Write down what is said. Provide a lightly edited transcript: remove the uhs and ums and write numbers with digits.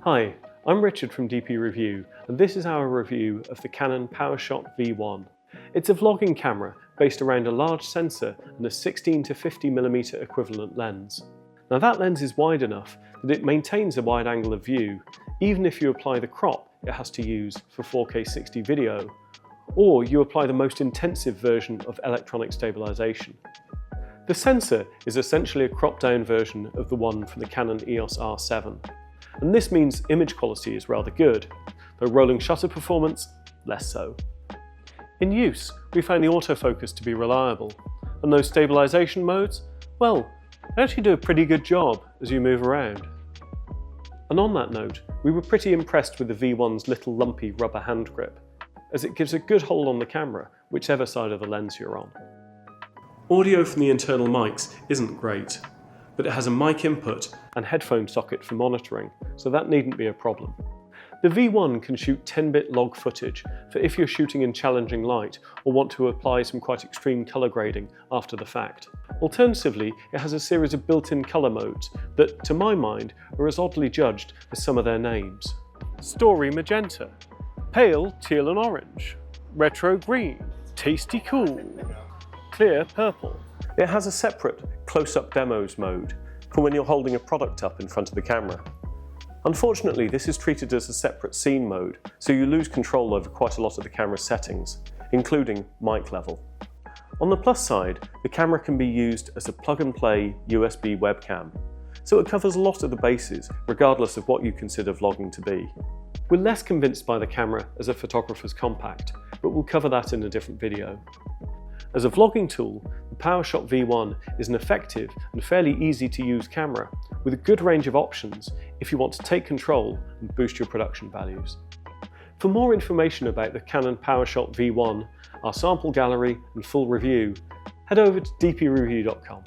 Hi, I'm Richard from DPReview, and this is our review of the Canon PowerShot V1. It's a vlogging camera based around a large sensor and a 16 to 50mm equivalent lens. Now that lens is wide enough that it maintains a wide angle of view, even if you apply the crop it has to use for 4K 60 video, or you apply the most intensive version of electronic stabilization. The sensor is essentially a cropped down version of the one from the Canon EOS R7. And this means image quality is rather good, though rolling shutter performance, less so. In use, we found the autofocus to be reliable, and those stabilization modes, well, they actually do a pretty good job as you move around. And on that note, we were pretty impressed with the V1's little lumpy rubber hand grip, as it gives a good hold on the camera, whichever side of the lens you're on. Audio from the internal mics isn't great, but it has a mic input and headphone socket for monitoring, so that needn't be a problem. The V1 can shoot 10-bit log footage for if you're shooting in challenging light or want to apply some quite extreme colour grading after the fact. Alternatively, it has a series of built-in colour modes that, to my mind, are as oddly judged as some of their names. Story Magenta, Pale Teal and Orange, Retro Green, Tasty Cool, Clear Purple. It has a separate close-up demos mode for when you're holding a product up in front of the camera. Unfortunately, this is treated as a separate scene mode, so you lose control over quite a lot of the camera's settings, including mic level. On the plus side, the camera can be used as a plug-and-play USB webcam, so it covers a lot of the bases, regardless of what you consider vlogging to be. We're less convinced by the camera as a photographer's compact, but we'll cover that in a different video. As a vlogging tool, the PowerShot V1 is an effective and fairly easy to use camera with a good range of options if you want to take control and boost your production values. For more information about the Canon PowerShot V1, our sample gallery and full review, head over to dpreview.com.